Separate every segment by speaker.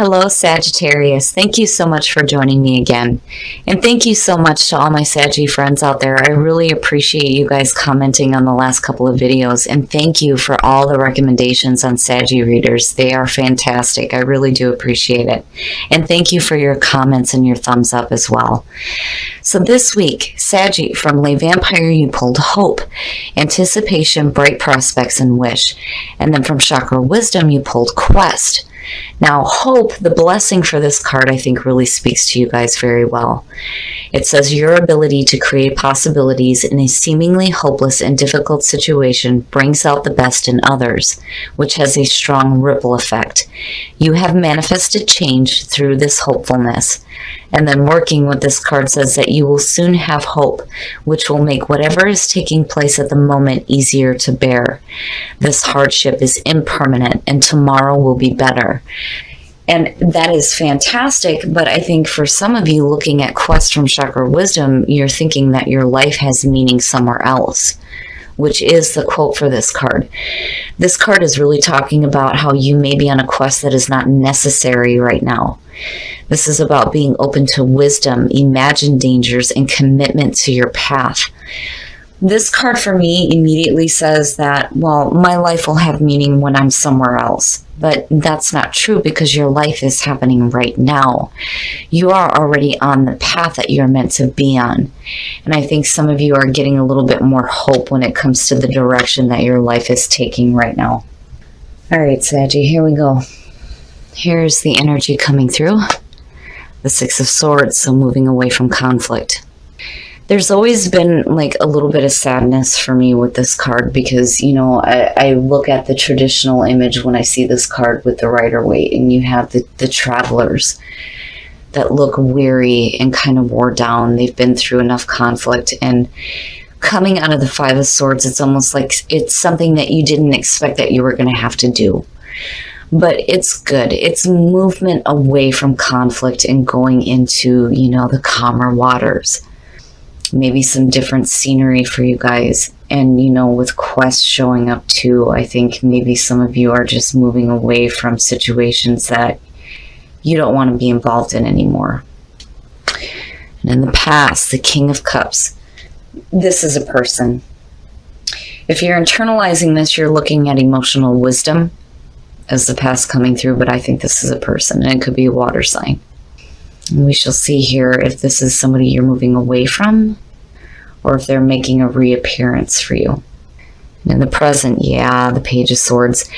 Speaker 1: Hello, Sagittarius. Thank you so much for joining me again. And thank you so much to all my Saggy friends out there. I really appreciate you guys commenting on the last couple of videos. And thank you for all the recommendations on Saggy readers. They are fantastic. I really do appreciate it. And thank you for your comments and your thumbs up as well. So this week, Saggy, from Lay Vampire, you pulled Hope, Anticipation, Bright Prospects, and Wish. And then from Chakra Wisdom, you pulled Quest. Now, Hope, the blessing for this card, I think really speaks to you guys very well. It says your ability to create possibilities in a seemingly hopeless and difficult situation brings out the best in others, which has a strong ripple effect. You have manifested change through this hopefulness. And then working with this card says that you will soon have hope, which will make whatever is taking place at the moment easier to bear. This hardship is impermanent and tomorrow will be better. And that is fantastic, but I think for some of you looking at Quest from Chakra Wisdom, you're thinking that your life has meaning somewhere else, which is the quote for this card. This card is really talking about how you may be on a quest that is not necessary right now. This is about being open to wisdom, imagined dangers, and commitment to your path. This card for me immediately says that, well, my life will have meaning when I'm somewhere else. But that's not true because your life is happening right now. You are already on the path that you're meant to be on. And I think some of you are getting a little bit more hope when it comes to the direction that your life is taking right now. All right, Saggy, here we go. Here's the energy coming through. The Six of Swords, so moving away from conflict. There's always been like a little bit of sadness for me with this card because, you know, I look at the traditional image when I see this card with the Rider-Waite, and you have the travelers that look weary and kind of wore down. They've been through enough conflict, and coming out of the Five of Swords, it's almost like it's something that you didn't expect that you were going to have to do. But it's good. It's movement away from conflict and going into, you know, the calmer waters. Maybe some different scenery for you guys. And, you know, with Quest showing up too, I think maybe some of you are just moving away from situations that you don't want to be involved in anymore. And in the past, the King of Cups. This is a person. If you're internalizing this, you're looking at emotional wisdom as the past coming through, but I think this is a person, and it could be a water sign. And we shall see here if this is somebody you're moving away from or if they're making a reappearance for you. And in the present, yeah, the Page of Swords.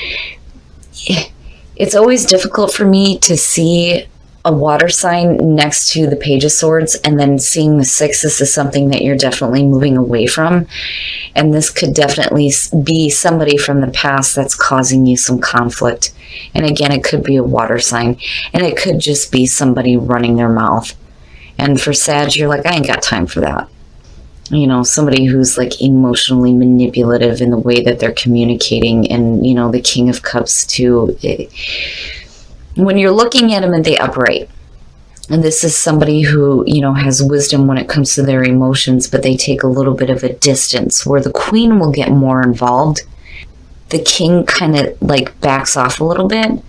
Speaker 1: It's always difficult for me to see a water sign next to the Page of Swords and then seeing the Six. This is something that you're definitely moving away from. And this could definitely be somebody from the past that's causing you some conflict. And again, it could be a water sign, and it could just be somebody running their mouth. And for Sag, you're like, I ain't got time for that. You know, somebody who's like emotionally manipulative in the way that they're communicating. And, you know, the King of Cups too. When you're looking at them and they upright, and this is somebody who, you know, has wisdom when it comes to their emotions, but they take a little bit of a distance, where the Queen will get more involved. The King kind of like backs off a little bit.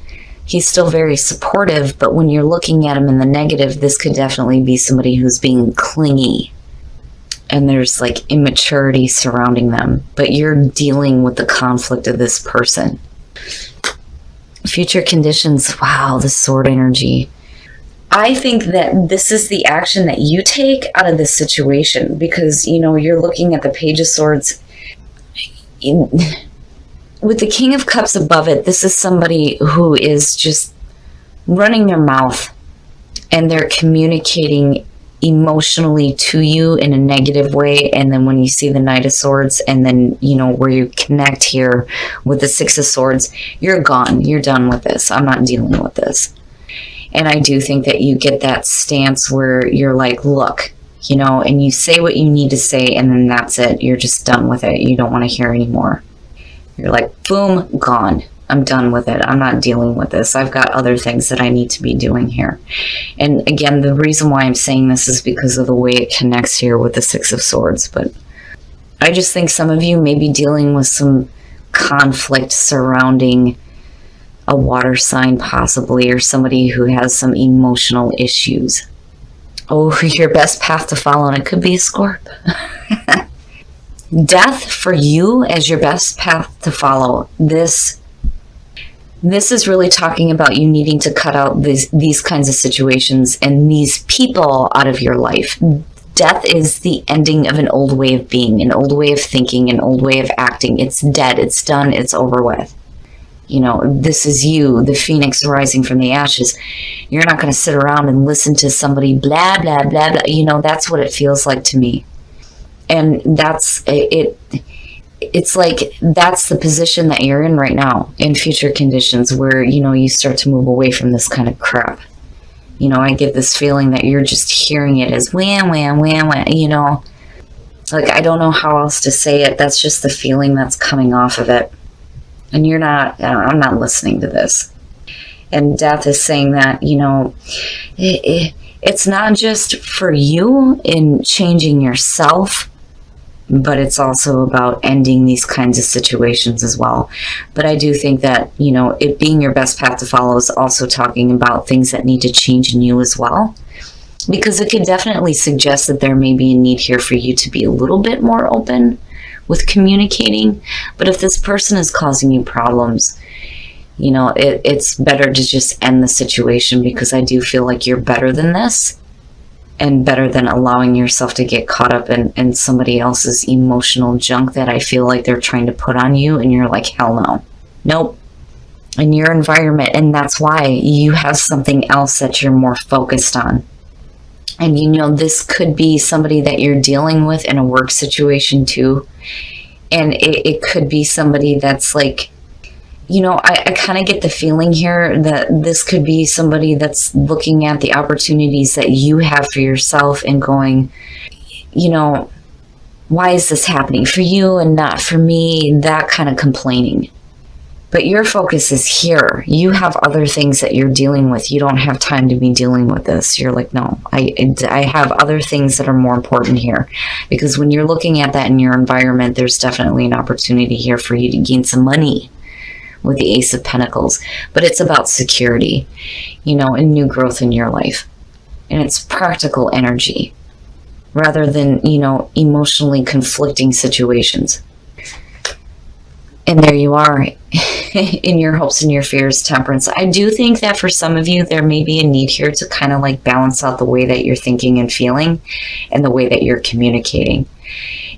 Speaker 1: He's still very supportive, but when you're looking at him in the negative, this could definitely be somebody who's being clingy. And there's like immaturity surrounding them, but you're dealing with the conflict of this person. Future conditions, wow, the Sword energy. I think that this is the action that you take out of this situation because, you know, you're looking at the Page of Swords. With the King of Cups above it, this is somebody who is just running their mouth and they're communicating emotionally to you in a negative way. And then when you see the Knight of Swords, and then, you know, where you connect here with the Six of Swords, you're gone. You're done with this. I'm not dealing with this. And I do think that you get that stance where you're like, look, you know, and you say what you need to say, and then that's it. You're just done with it. You don't want to hear anymore. You're like, boom, gone. I'm done with it. I'm not dealing with this. I've got other things that I need to be doing here. And again, the reason why I'm saying this is because of the way it connects here with the Six of Swords. But I just think some of you may be dealing with some conflict surrounding a water sign possibly, or somebody who has some emotional issues. Oh, your best path to follow, and it could be a Scorp. Death for you as your best path to follow. This is really talking about you needing to cut out these kinds of situations and these people out of your life. Death is the ending of an old way of being, an old way of thinking, an old way of acting. It's dead, it's done, it's over with. You know, this is you, the phoenix rising from the ashes. You're not going to sit around and listen to somebody blah, blah, blah, blah. You know, that's what it feels like to me. And that's it. It's like that's the position that you're in right now in future conditions where, you know, you start to move away from this kind of crap. You know, I get this feeling that you're just hearing it as wham, wham, wham, wham, you know. Like, I don't know how else to say it. That's just the feeling that's coming off of it. And you're not, I'm not listening to this. And death is saying that, you know, it's not just for you in changing yourself, but it's also about ending these kinds of situations as well. But I do think that, you know, it being your best path to follow is also talking about things that need to change in you as well. Because it could definitely suggest that there may be a need here for you to be a little bit more open with communicating. But if this person is causing you problems, you know, it's better to just end the situation, because I do feel like you're better than this and better than allowing yourself to get caught up in somebody else's emotional junk that I feel like they're trying to put on you. And you're like, hell no. Nope. In your environment. And that's why you have something else that you're more focused on. And, you know, this could be somebody that you're dealing with in a work situation too. And it could be somebody that's like, you know, I kind of get the feeling here that this could be somebody that's looking at the opportunities that you have for yourself and going, you know, why is this happening for you and not for me? That kind of complaining. But your focus is here. You have other things that you're dealing with. You don't have time to be dealing with this. You're like, no, I have other things that are more important here. Because when you're looking at that in your environment, there's definitely an opportunity here for you to gain some money with the Ace of Pentacles. But it's about security, you know, and new growth in your life. And it's practical energy rather than, you know, emotionally conflicting situations. And there you are, in your hopes and your fears, Temperance. I do think that for some of you, there may be a need here to kind of like balance out the way that you're thinking and feeling and the way that you're communicating.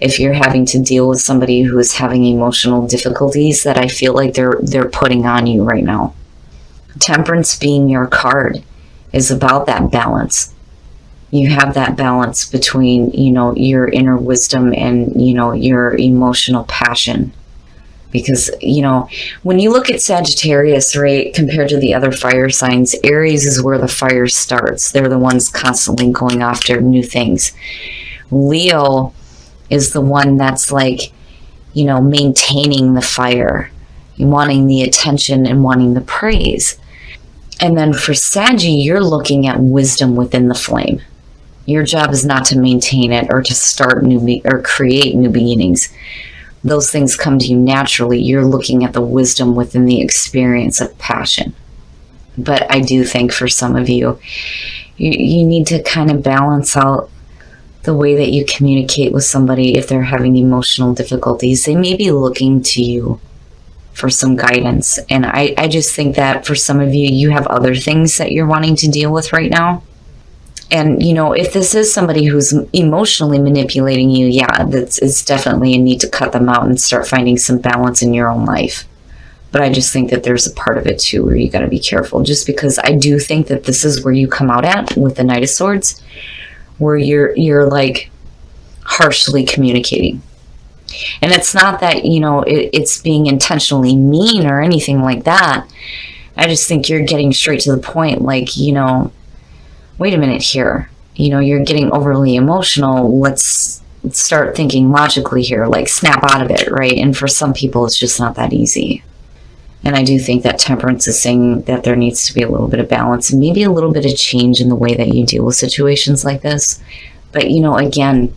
Speaker 1: If you're having to deal with somebody who is having emotional difficulties that I feel like they're putting on you right now. Temperance being your card is about that balance. You have that balance between, you know, your inner wisdom and, you know, your emotional passion. Because, you know, when you look at Sagittarius, right, compared to the other fire signs, Aries is where the fire starts. They're the ones constantly going after new things. Leo is the one that's like, you know, maintaining the fire, wanting the attention and wanting the praise. And then for Saggy, you're looking at wisdom within the flame. Your job is not to maintain it or to start or create new beginnings. Those things come to you naturally. You're looking at the wisdom within the experience of passion. But I do think for some of you, you need to kind of balance out the way that you communicate with somebody if they're having emotional difficulties. They may be looking to you for some guidance. And I just think that for some of you, you have other things that you're wanting to deal with right now. And, you know, if this is somebody who's emotionally manipulating you, yeah, it's definitely a need to cut them out and start finding some balance in your own life. But I just think that there's a part of it, too, where you got to be careful. Just because I do think that this is where you come out at with the Knight of Swords, where you're like harshly communicating. And it's not that, you know, it's being intentionally mean or anything like that. I just think you're getting straight to the point, like, you know, wait a minute here. You know, you're getting overly emotional. Let's start thinking logically here, like snap out of it, right? And for some people, it's just not that easy. And I do think that Temperance is saying that there needs to be a little bit of balance and maybe a little bit of change in the way that you deal with situations like this. But, you know, again,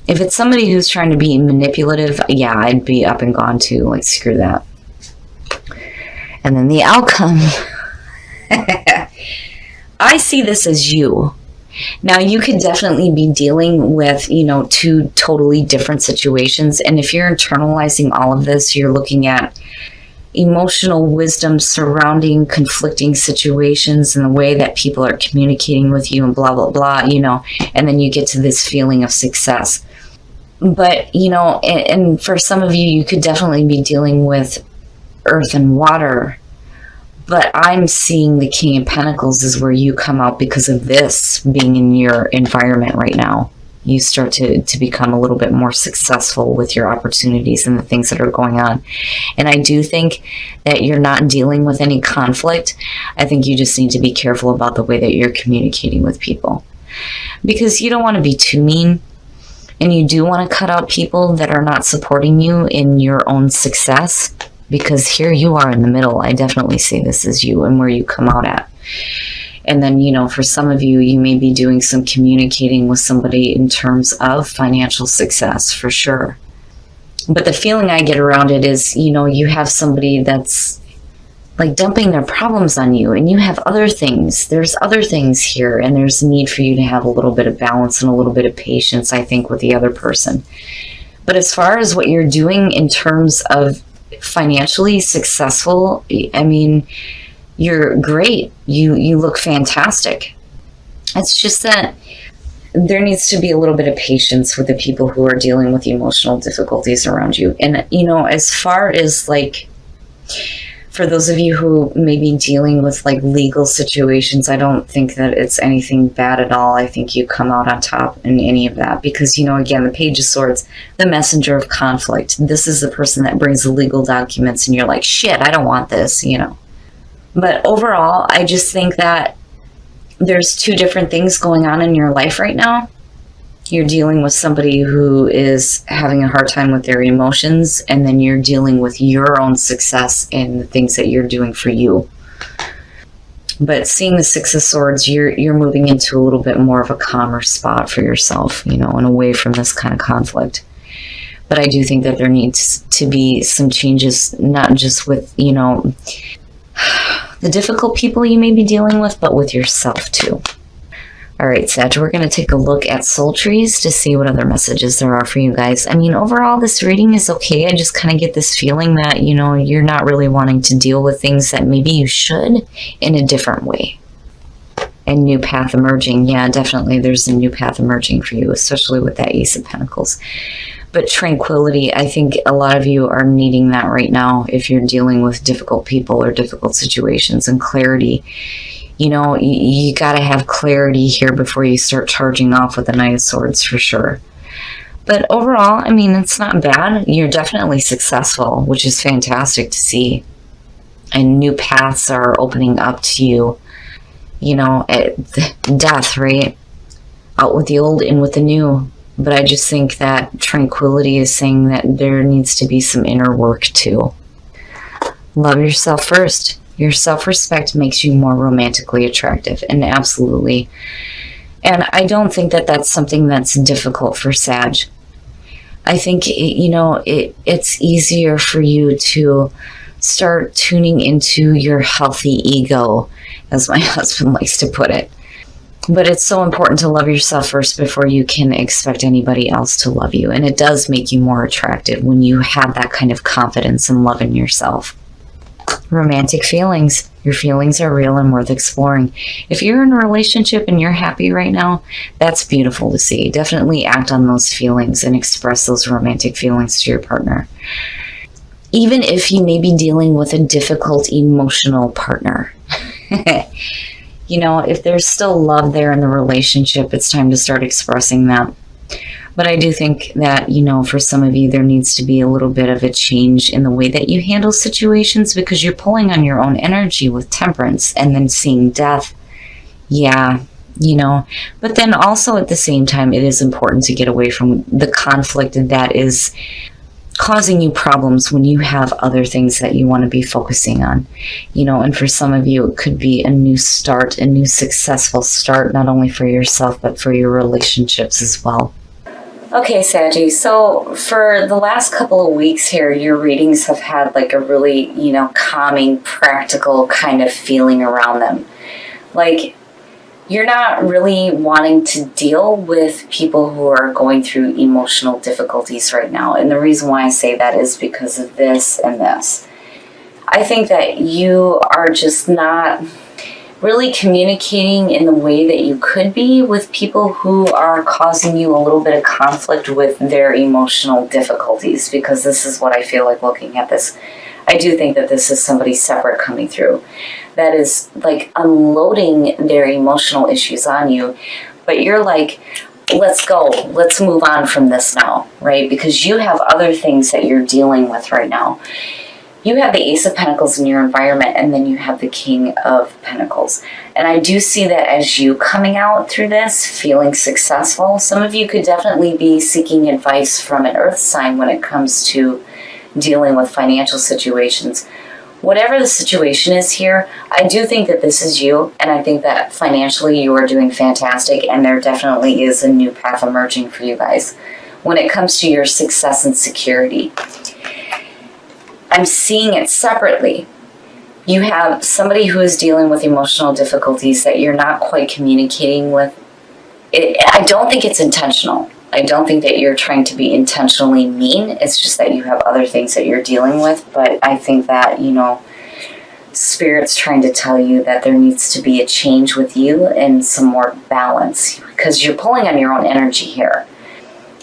Speaker 1: if it's somebody who's trying to be manipulative, yeah, I'd be up and gone too. Like, screw that. And then the outcome. I see this as you. Now, you could definitely be dealing with, two totally different situations. And if you're internalizing all of this, you're looking at emotional wisdom surrounding conflicting situations and the way that people are communicating with you and blah, blah, blah, and then you get to this feeling of success. But, and for some of you, you could definitely be dealing with earth and water. But I'm seeing the King of Pentacles is where you come out because of this being in your environment right now. You start to become a little bit more successful with your opportunities and the things that are going on. And I do think that you're not dealing with any conflict. I think you just need to be careful about the way that you're communicating with people. Because you don't want to be too mean. And you do want to cut out people that are not supporting you in your own success. Because here you are in the middle. I definitely see this as you and where you come out at. And then, for some of you, you may be doing some communicating with somebody in terms of financial success, for sure. But the feeling I get around it is, you have somebody that's like dumping their problems on you, and you have other things. There's other things here, and there's a need for you to have a little bit of balance and a little bit of patience, I think, with the other person. But as far as what you're doing in terms of financially successful, I mean, you're great. You look fantastic. It's just that there needs to be a little bit of patience with the people who are dealing with emotional difficulties around you. And, as far as for those of you who may be dealing with legal situations, I don't think that it's anything bad at all. I think you come out on top in any of that because, again, the Page of Swords, the messenger of conflict. This is the person that brings the legal documents and you're like, shit, I don't want this, But overall, I just think that there's two different things going on in your life right now. You're dealing with somebody who is having a hard time with their emotions, and then you're dealing with your own success and the things that you're doing for you. But seeing the Six of Swords, you're moving into a little bit more of a calmer spot for yourself, and away from this kind of conflict. But I do think that there needs to be some changes, not just with, the difficult people you may be dealing with, but with yourself too. All right, Sag, we're going to take a look at soul trees to see what other messages there are for you guys. I mean, overall, this reading is okay. I just kind of get this feeling that, you're not really wanting to deal with things that maybe you should in a different way. And new path emerging. Yeah, definitely there's a new path emerging for you, especially with that Ace of Pentacles. But tranquility, I think a lot of you are needing that right now if you're dealing with difficult people or difficult situations, and clarity. You got to have clarity here before you start charging off with the Knight of Swords for sure. But overall, I mean, it's not bad. You're definitely successful, which is fantastic to see. And new paths are opening up to you. Death, right? Out with the old, in with the new. But I just think that tranquility is saying that there needs to be some inner work too. Love yourself first. Your self-respect makes you more romantically attractive, and absolutely. And I don't think that that's something that's difficult for Sag. I think, it's easier for you to start tuning into your healthy ego, as my husband likes to put it. But it's so important to love yourself first before you can expect anybody else to love you. And it does make you more attractive when you have that kind of confidence and love in yourself. Romantic feelings. Your feelings are real and worth exploring. If you're in a relationship and you're happy right now, that's beautiful to see. Definitely act on those feelings and express those romantic feelings to your partner. Even if you may be dealing with a difficult emotional partner. If there's still love there in the relationship, it's time to start expressing that. But I do think that, for some of you, there needs to be a little bit of a change in the way that you handle situations, because you're pulling on your own energy with Temperance and then seeing death. Yeah, But then also at the same time, it is important to get away from the conflict that is causing you problems when you have other things that you want to be focusing on. And for some of you, it could be a new start, a new successful start, not only for yourself, but for your relationships as well. Okay, Saggy, so for the last couple of weeks here, your readings have had like a really, calming, practical kind of feeling around them. Like, you're not really wanting to deal with people who are going through emotional difficulties right now. And the reason why I say that is because of this and this. I think that you are just not really communicating in the way that you could be with people who are causing you a little bit of conflict with their emotional difficulties, because this is what I feel like looking at this. I do think that this is somebody separate coming through that is like unloading their emotional issues on you, but you're like, let's go, let's move on from this now, right? Because you have other things that you're dealing with right now. You have the Ace of Pentacles in your environment, and then you have the King of Pentacles. And I do see that as you coming out through this, feeling successful. Some of you could definitely be seeking advice from an earth sign when it comes to dealing with financial situations. Whatever the situation is here, I do think that this is you, and I think that financially you are doing fantastic, and there definitely is a new path emerging for you guys when it comes to your success and security. I'm seeing it separately. You have somebody who is dealing with emotional difficulties that you're not quite communicating with. I don't think it's intentional. I don't think that you're trying to be intentionally mean. It's just that you have other things that you're dealing with. But I think that, Spirit's trying to tell you that there needs to be a change with you and some more balance, because you're pulling on your own energy here.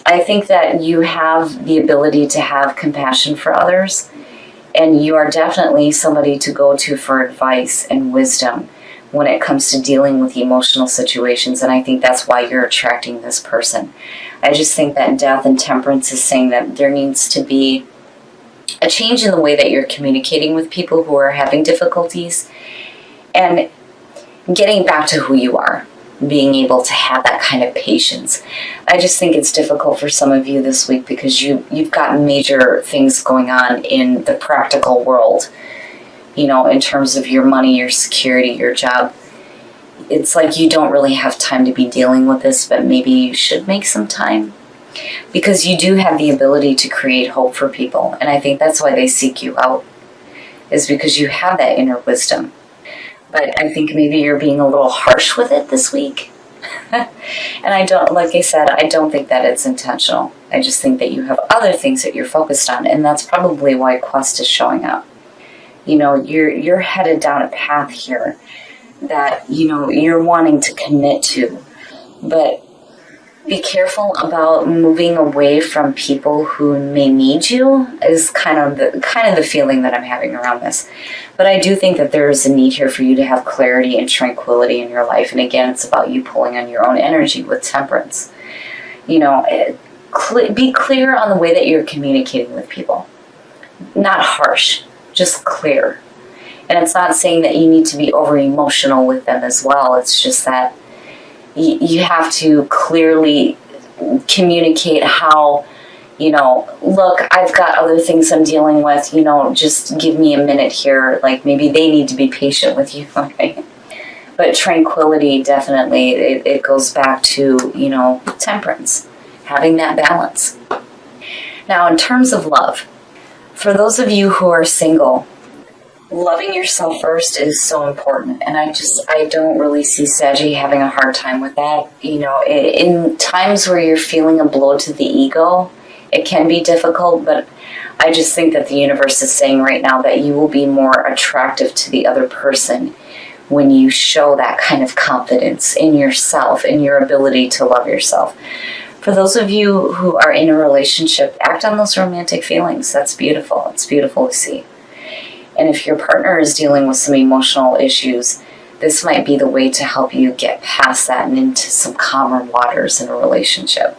Speaker 1: I think that you have the ability to have compassion for others. And you are definitely somebody to go to for advice and wisdom when it comes to dealing with emotional situations. And I think that's why you're attracting this person. I just think that Death and Temperance is saying that there needs to be a change in the way that you're communicating with people who are having difficulties and getting back to who you are. Being able to have that kind of patience. I just think it's difficult for some of you this week because you've got major things going on in the practical world, in terms of your money, your security, your job. It's like you don't really have time to be dealing with this, but maybe you should make some time, because you do have the ability to create hope for people. And I think that's why they seek you out, is because you have that inner wisdom. But I think maybe you're being a little harsh with it this week. And I don't think that it's intentional. I just think that you have other things that you're focused on, and that's probably why Quest is showing up. You're headed down a path here that, you're wanting to commit to. But be careful about moving away from people who may need you, is kind of the feeling that I'm having around this. But I do think that there is a need here for you to have clarity and tranquility in your life. And again, it's about you pulling on your own energy with Temperance. Be clear on the way that you're communicating with people. Not harsh, just clear. And it's not saying that you need to be over emotional with them as well. It's just that you have to clearly communicate how, look, I've got other things I'm dealing with, just give me a minute here. Like maybe they need to be patient with you, right? But tranquility, definitely, it goes back to, Temperance, having that balance. Now, in terms of love, for those of you who are single, loving yourself first is so important, and I don't really see Saggy having a hard time with that. In times where you're feeling a blow to the ego, it can be difficult, but I just think that the universe is saying right now that you will be more attractive to the other person when you show that kind of confidence in yourself and your ability to love yourself. For those of you who are in a relationship, act on those romantic feelings. That's beautiful. It's beautiful to see. And if your partner is dealing with some emotional issues, this might be the way to help you get past that and into some calmer waters in a relationship.